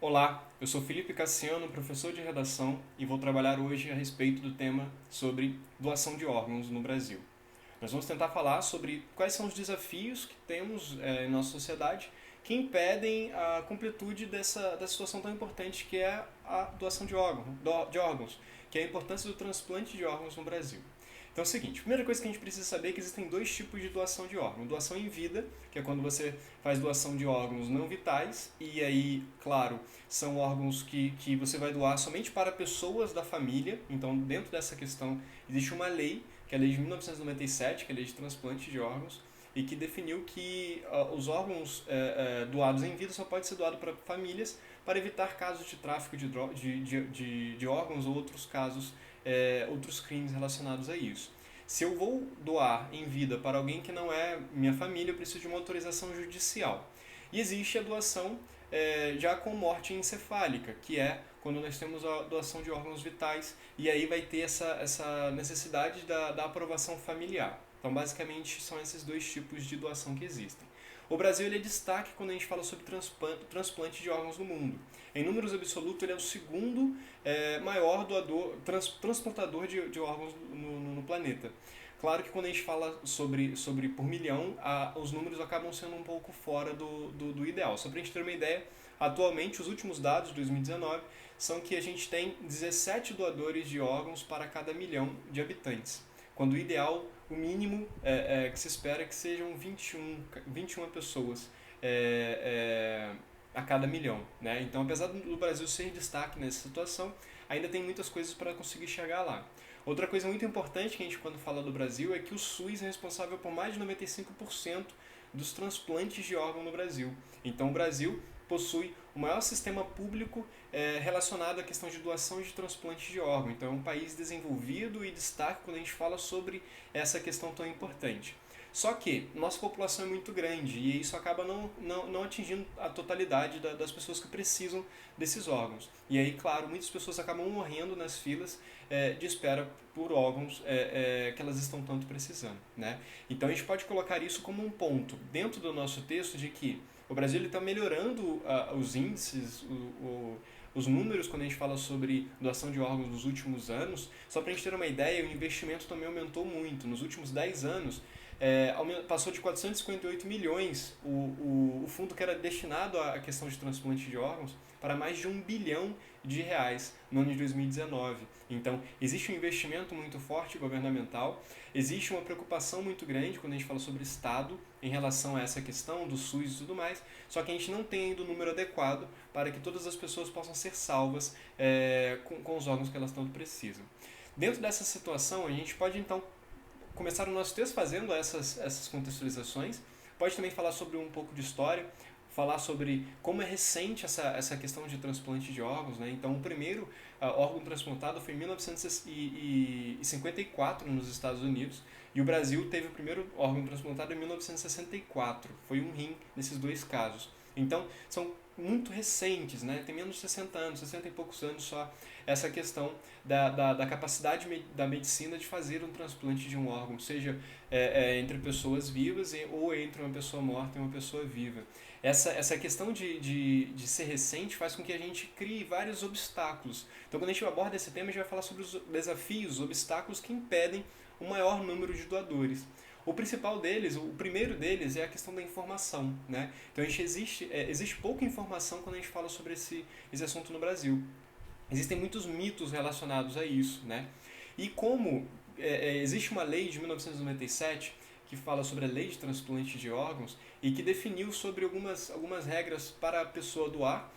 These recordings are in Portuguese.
Olá, eu sou Felipe Cassiano, professor de redação e vou trabalhar hoje a respeito do tema sobre doação de órgãos no Brasil. Nós vamos tentar falar sobre quais são os desafios que temos em nossa sociedade que impedem a completude dessa situação tão importante que é a doação de órgãos, que é a importância do transplante de órgãos no Brasil. Então é o seguinte, a primeira coisa que a gente precisa saber é que existem dois tipos de doação de órgão. Doação em vida, que é quando você faz doação de órgãos não vitais, e aí, claro, são órgãos que você vai doar somente para pessoas da família. Então, dentro dessa questão, existe uma lei, que é a lei de 1997, que é a lei de transplante de órgãos, e que definiu que os órgãos doados em vida só podem ser doados para famílias para evitar casos de tráfico de órgãos ou outros casos, outros crimes relacionados a isso. Se eu vou doar em vida para alguém que não é minha família, eu preciso de uma autorização judicial. E existe a doação já com morte encefálica, que é quando nós temos a doação de órgãos vitais, e aí vai ter essa necessidade da aprovação familiar. Então, basicamente, são esses dois tipos de doação que existem. O Brasil ele é destaque quando a gente fala sobre transplante de órgãos no mundo. Em números absolutos, ele é o segundo maior transplantador de órgãos no planeta. Claro que quando a gente fala sobre por milhão, os números acabam sendo um pouco fora do ideal. Só para a gente ter uma ideia, atualmente, os últimos dados de 2019 são que a gente tem 17 doadores de órgãos para cada milhão de habitantes, quando o ideal, o mínimo que se espera é que sejam 21 pessoas a cada milhão. Né? Então, apesar do Brasil ser destaque nessa situação, ainda tem muitas coisas para conseguir chegar lá. Outra coisa muito importante que a gente, quando fala do Brasil, é que o SUS é responsável por mais de 95% dos transplantes de órgão no Brasil. Então, o Brasil possui o maior sistema público relacionado à questão de doação e de transplante de órgão. Então, é um país desenvolvido e destaque quando a gente fala sobre essa questão tão importante. Só que nossa população é muito grande e isso acaba não atingindo a totalidade das pessoas que precisam desses órgãos. E aí, claro, muitas pessoas acabam morrendo nas filas de espera por órgãos que elas estão tanto precisando. Né? Então, a gente pode colocar isso como um ponto dentro do nosso texto de que o Brasil está melhorando os índices, os números quando a gente fala sobre doação de órgãos nos últimos anos. Só para a gente ter uma ideia, o investimento também aumentou muito. Nos últimos 10 anos, passou de 458 milhões o fundo que era destinado à questão de transplante de órgãos para mais de 1 bilhão de reais no ano de 2019. Então, existe um investimento muito forte governamental, existe uma preocupação muito grande quando a gente fala sobre Estado em relação a essa questão do SUS e tudo mais, só que a gente não tem ainda o número adequado para que todas as pessoas possam ser salvas com os órgãos que elas tanto precisam. Dentro dessa situação, a gente pode então começar o nosso texto fazendo essas contextualizações, pode também falar sobre um pouco de história, falar sobre como é recente essa questão de transplante de órgãos. Né? Então, o primeiro órgão transplantado foi em 1954 nos Estados Unidos, e o Brasil teve o primeiro órgão transplantado em 1964. Foi um rim nesses dois casos. Então, são muito recentes, né? Tem menos de 60 anos, 60 e poucos anos só, essa questão da capacidade da medicina de fazer um transplante de um órgão, seja entre pessoas vivas ou entre uma pessoa morta e uma pessoa viva. Essa questão de ser recente faz com que a gente crie vários obstáculos. Então, quando a gente aborda esse tema, a gente vai falar sobre os desafios, os obstáculos que impedem o maior número de doadores. O principal deles, o primeiro deles é a questão da informação. Né? Então, existe pouca informação quando a gente fala sobre esse assunto no Brasil. Existem muitos mitos relacionados a isso. Né? E como existe uma lei de 1997 que fala sobre a lei de transplante de órgãos e que definiu sobre algumas regras para a pessoa doar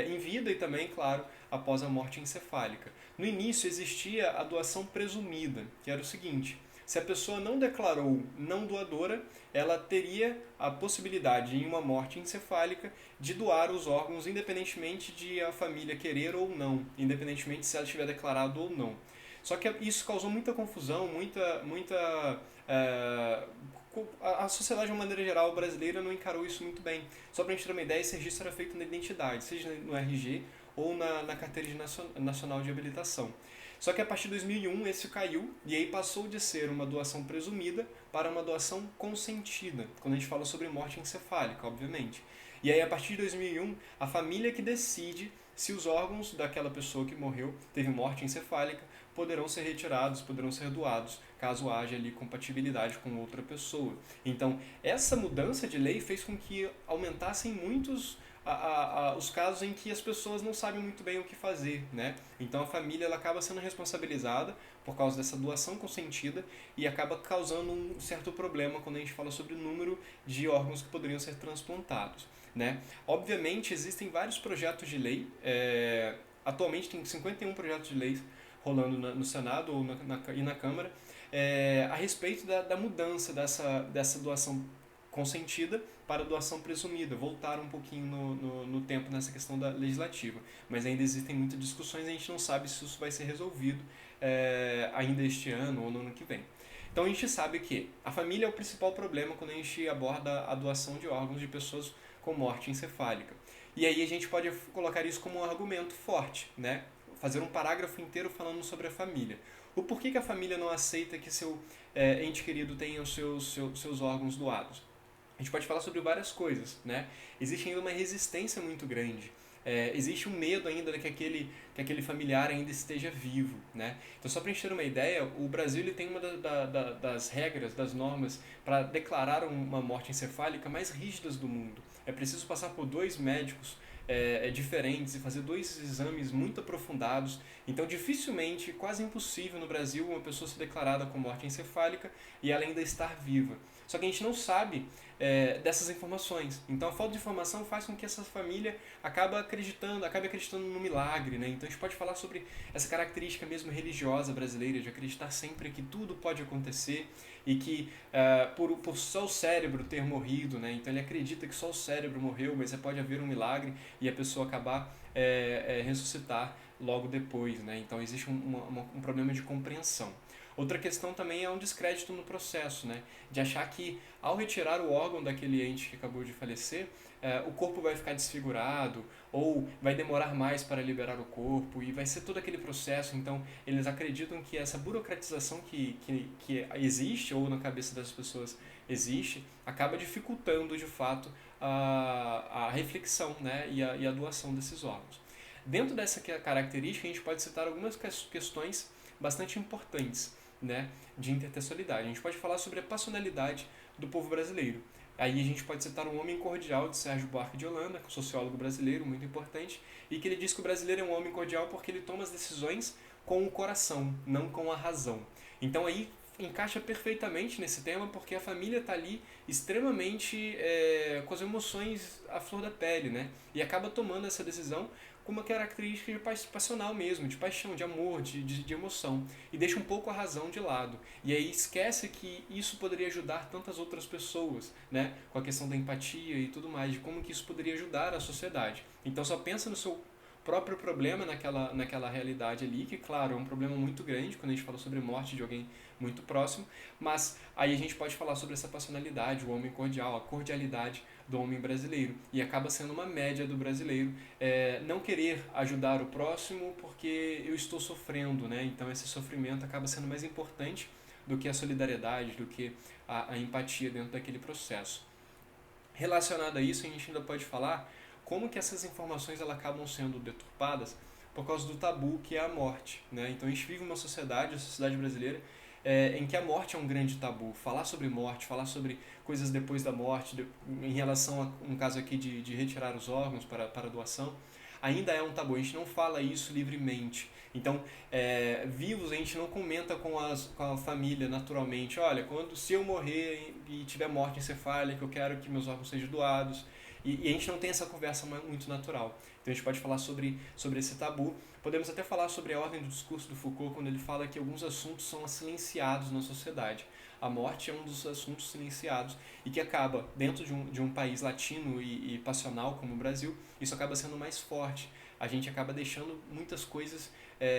em vida e também, claro, após a morte encefálica. No início existia a doação presumida, que era o seguinte: se a pessoa não declarou não doadora, ela teria a possibilidade, em uma morte encefálica, de doar os órgãos independentemente de a família querer ou não, independentemente se ela tiver declarado ou não. Só que isso causou muita confusão, a sociedade, de uma maneira geral, brasileira não encarou isso muito bem. Só para a gente ter uma ideia, esse registro era feito na identidade, seja no RG ou na Carteira Nacional de Habilitação. Só que a partir de 2001 esse caiu e aí passou de ser uma doação presumida para uma doação consentida, quando a gente fala sobre morte encefálica, obviamente. E aí, a partir de 2001, a família que decide se os órgãos daquela pessoa que morreu, teve morte encefálica, poderão ser retirados, poderão ser doados, caso haja ali compatibilidade com outra pessoa. Então, essa mudança de lei fez com que aumentassem muitos os casos em que as pessoas não sabem muito bem o que fazer, né? Então a família ela acaba sendo responsabilizada por causa dessa doação consentida e acaba causando um certo problema quando a gente fala sobre o número de órgãos que poderiam ser transplantados, né? Obviamente existem vários projetos de lei, atualmente tem 51 projetos de lei rolando no Senado ou e na Câmara, a respeito da mudança dessa doação consentida para a doação presumida, voltar um pouquinho no tempo nessa questão da legislativa. Mas ainda existem muitas discussões e a gente não sabe se isso vai ser resolvido ainda este ano ou no ano que vem. Então a gente sabe que a família é o principal problema quando a gente aborda a doação de órgãos de pessoas com morte encefálica. E aí a gente pode colocar isso como um argumento forte, né? Fazer um parágrafo inteiro falando sobre a família. O porquê que a família não aceita que seu ente querido tenha os seus órgãos doados? A gente pode falar sobre várias coisas, né? Existe ainda uma resistência muito grande. Existe um medo ainda de que aquele familiar ainda esteja vivo, né? Então, só para a gente ter uma ideia, o Brasil ele tem uma das regras, das normas para declarar uma morte encefálica mais rígidas do mundo. É preciso passar por 2 médicos diferentes e fazer 2 exames muito aprofundados. Então, dificilmente, quase impossível no Brasil uma pessoa ser declarada com morte encefálica e ela ainda estar viva. Só que a gente não sabe dessas informações. Então a falta de informação faz com que essa família acabe acreditando no milagre, né? Então a gente pode falar sobre essa característica mesmo religiosa brasileira de acreditar sempre que tudo pode acontecer e que por só o cérebro ter morrido, né? Então ele acredita que só o cérebro morreu, mas pode haver um milagre e a pessoa acabar ressuscitar logo depois, né? Então existe um problema de compreensão. Outra questão também é um descrédito no processo, né? De achar que ao retirar o órgão daquele ente que acabou de falecer, o corpo vai ficar desfigurado ou vai demorar mais para liberar o corpo e vai ser todo aquele processo. Então, eles acreditam que essa burocratização que existe ou na cabeça das pessoas existe, acaba dificultando de fato a reflexão, né? e a doação desses órgãos. Dentro dessa característica, a gente pode citar algumas questões bastante importantes, né, de intertextualidade. A gente pode falar sobre a passionalidade do povo brasileiro. Aí a gente pode citar um Homem Cordial, de Sérgio Buarque de Holanda, sociólogo brasileiro, muito importante, e que ele diz que o brasileiro é um homem cordial porque ele toma as decisões com o coração, não com a razão. Então aí encaixa perfeitamente nesse tema porque a família está ali extremamente com as emoções à flor da pele, né? E acaba tomando essa decisão com uma característica de passional mesmo, de paixão, de amor, de emoção. E deixa um pouco a razão de lado. E aí esquece que isso poderia ajudar tantas outras pessoas, né? Com a questão da empatia e tudo mais, de como que isso poderia ajudar a sociedade. Então só pensa no seu próprio problema naquela realidade ali, que claro, é um problema muito grande quando a gente fala sobre morte de alguém muito próximo, mas aí a gente pode falar sobre essa passionalidade, o homem cordial, a cordialidade do homem brasileiro, e acaba sendo uma média do brasileiro não querer ajudar o próximo porque eu estou sofrendo, né? Então esse sofrimento acaba sendo mais importante do que a solidariedade, do que a empatia dentro daquele processo. Relacionado a isso, a gente ainda pode falar como que essas informações elas acabam sendo deturpadas por causa do tabu que é a morte, né? Então a gente vive uma sociedade, a sociedade brasileira, em que a morte é um grande tabu. Falar sobre morte, falar sobre coisas depois da morte, em relação a um caso aqui de retirar os órgãos para doação, ainda é um tabu. A gente não fala isso livremente. Então, vivos a gente não comenta com a família naturalmente. Olha, se eu morrer e tiver morte encefálica, eu quero que meus órgãos sejam doados. E a gente não tem essa conversa muito natural. Então a gente pode falar sobre esse tabu. Podemos até falar sobre a ordem do discurso do Foucault, quando ele fala que alguns assuntos são silenciados na sociedade. A morte é um dos assuntos silenciados e que acaba, dentro de um país latino e passional como o Brasil, isso acaba sendo mais forte. A gente acaba deixando muitas coisas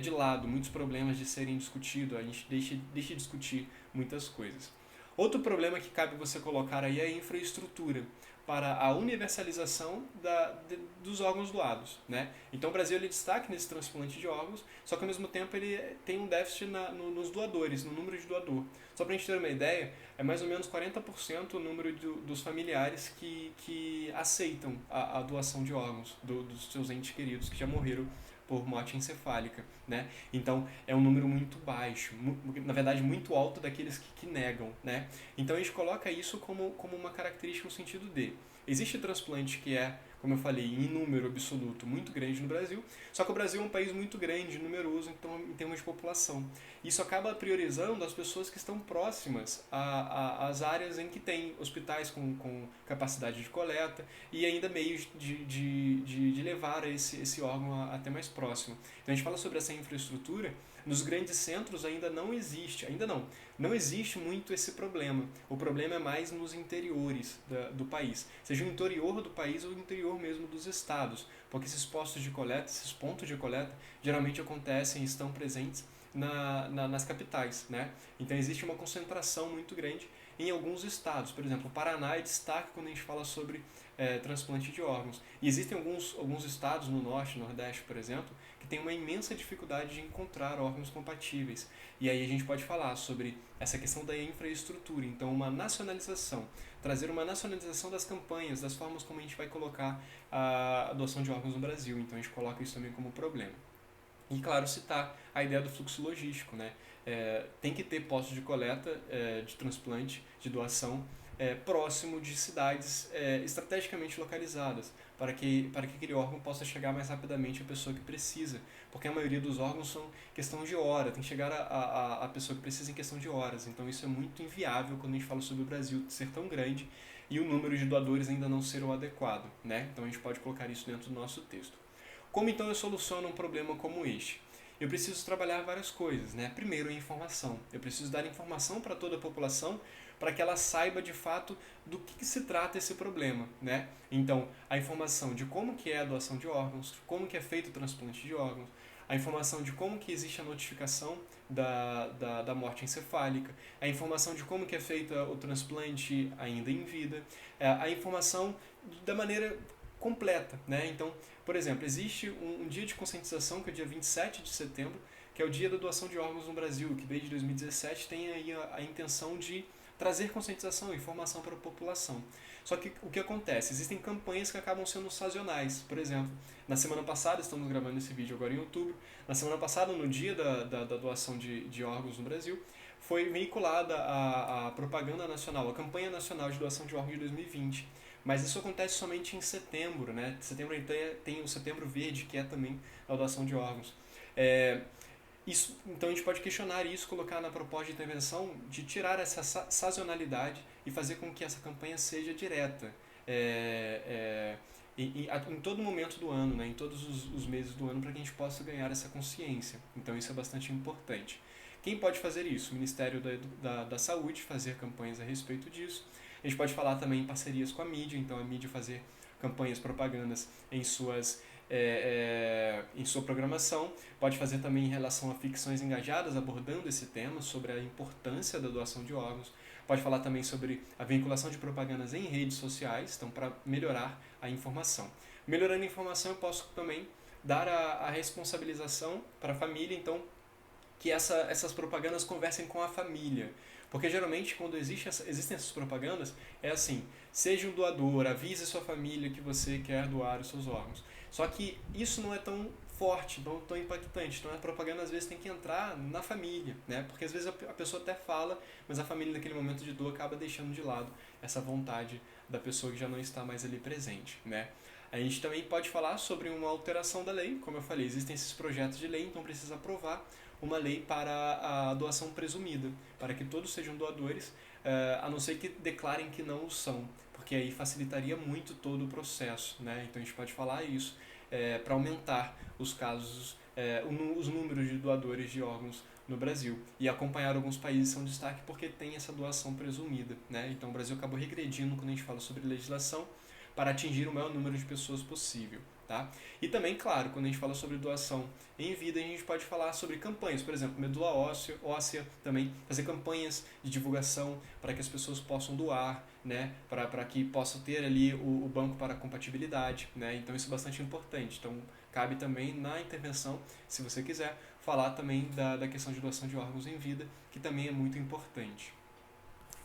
de lado, muitos problemas de serem discutidos, a gente deixa de discutir muitas coisas. Outro problema que cabe você colocar aí é a infraestrutura. para a universalização dos órgãos doados, né? Então o Brasil ele destaca nesse transplante de órgãos, só que ao mesmo tempo ele tem um déficit nos doadores, no número de doador. Só para a gente ter uma ideia, é mais ou menos 40% o número dos familiares que aceitam a doação de órgãos dos seus entes queridos que já morreram por morte encefálica, né? Então é um número muito baixo, na verdade muito alto daqueles que negam, né? Então a gente coloca isso como uma característica no sentido de existe transplante que é, como eu falei, em número absoluto muito grande no Brasil, só que o Brasil é um país muito grande, numeroso, então, em termos de população. Isso acaba priorizando as pessoas que estão próximas às áreas em que tem hospitais com capacidade de coleta e ainda meios de levar esse órgão até mais próximo. Então a gente fala sobre essa infraestrutura, nos grandes centros não existe muito esse problema. O problema é mais nos interiores do país, seja o interior do país ou o interior mesmo dos estados, porque esses postos de coleta, esses pontos de coleta, geralmente acontecem e estão presentes nas capitais, né? Então existe uma concentração muito grande em alguns estados. Por exemplo, o Paraná é destaque quando a gente fala sobre transplante de órgãos. E existem alguns estados no norte, nordeste, por exemplo, que têm uma imensa dificuldade de encontrar órgãos compatíveis. E aí a gente pode falar sobre essa questão da infraestrutura. Então, uma nacionalização, trazer uma nacionalização das campanhas, das formas como a gente vai colocar a doação de órgãos no Brasil. Então, a gente coloca isso também como problema. E, claro, citar a ideia do fluxo logístico, né? Tem que ter postos de coleta, de transplante, de doação, próximo de cidades estrategicamente localizadas, para que aquele órgão possa chegar mais rapidamente à pessoa que precisa. Porque a maioria dos órgãos são questão de hora, tem que chegar a pessoa que precisa em questão de horas. Então isso é muito inviável quando a gente fala sobre o Brasil ser tão grande e o número de doadores ainda não ser o adequado, né? Então a gente pode colocar isso dentro do nosso texto. Como então eu soluciono um problema como este? Eu preciso trabalhar várias coisas, né? Primeiro, a informação. Eu preciso dar informação para toda a população para que ela saiba de fato do que se trata esse problema, né? Então, a informação de como que é a doação de órgãos, como que é feito o transplante de órgãos, a informação de como que existe a notificação da morte encefálica, a informação de como que é feito o transplante ainda em vida, a informação da maneira completa, né? Então, por exemplo, existe um dia de conscientização que é o dia 27 de setembro, que é o dia da doação de órgãos no Brasil, que desde 2017 tem aí a intenção de trazer conscientização e informação para a população. Só que o que acontece? Existem campanhas que acabam sendo sazonais. Por exemplo, na semana passada, estamos gravando esse vídeo agora em outubro, na semana passada, no dia da doação de órgãos no Brasil, foi veiculada a propaganda nacional, a campanha nacional de doação de órgãos de 2020. Mas isso acontece somente em setembro, né? Setembro tem o Setembro Verde, que é também a doação de órgãos. Então a gente pode questionar isso, colocar na proposta de intervenção de tirar essa sazonalidade e fazer com que essa campanha seja direta em todo momento do ano, né? Em todos os meses do ano, para que a gente possa ganhar essa consciência. Então isso é bastante importante. Quem pode fazer isso? O Ministério da Saúde, fazer campanhas a respeito disso. A gente pode falar também em parcerias com a mídia, então a mídia fazer campanhas, propagandas em sua programação. Pode fazer também em relação a ficções engajadas, abordando esse tema, sobre a importância da doação de órgãos. Pode falar também sobre a vinculação de propagandas em redes sociais, então para melhorar a informação. Melhorando a informação, eu posso também dar a responsabilização para a família, então que essas propagandas conversem com a família. Porque geralmente quando existem essas propagandas, é assim, seja um doador, avise sua família que você quer doar os seus órgãos. Só que isso não é tão forte, não tão impactante. Então a propaganda às vezes tem que entrar na família, né? Porque às vezes a pessoa até fala, mas a família naquele momento de dor acaba deixando de lado essa vontade da pessoa que já não está mais ali presente, né? A gente também pode falar sobre uma alteração da lei, como eu falei, existem esses projetos de lei, então precisa aprovar uma lei para a doação presumida, para que todos sejam doadores, a não ser que declarem que não o são, porque aí facilitaria muito todo o processo, né? Então a gente pode falar isso para aumentar os casos, os números de doadores de órgãos no Brasil. E acompanhar alguns países são destaque porque tem essa doação presumida, né? Então o Brasil acabou regredindo quando a gente fala sobre legislação para atingir o maior número de pessoas possível, tá? E também, claro, quando a gente fala sobre doação em vida, a gente pode falar sobre campanhas, por exemplo, medula óssea também, fazer campanhas de divulgação para que as pessoas possam doar, né, para que possam ter ali o banco para compatibilidade, né, então isso é bastante importante. Então, cabe também na intervenção, se você quiser, falar também da questão de doação de órgãos em vida, que também é muito importante.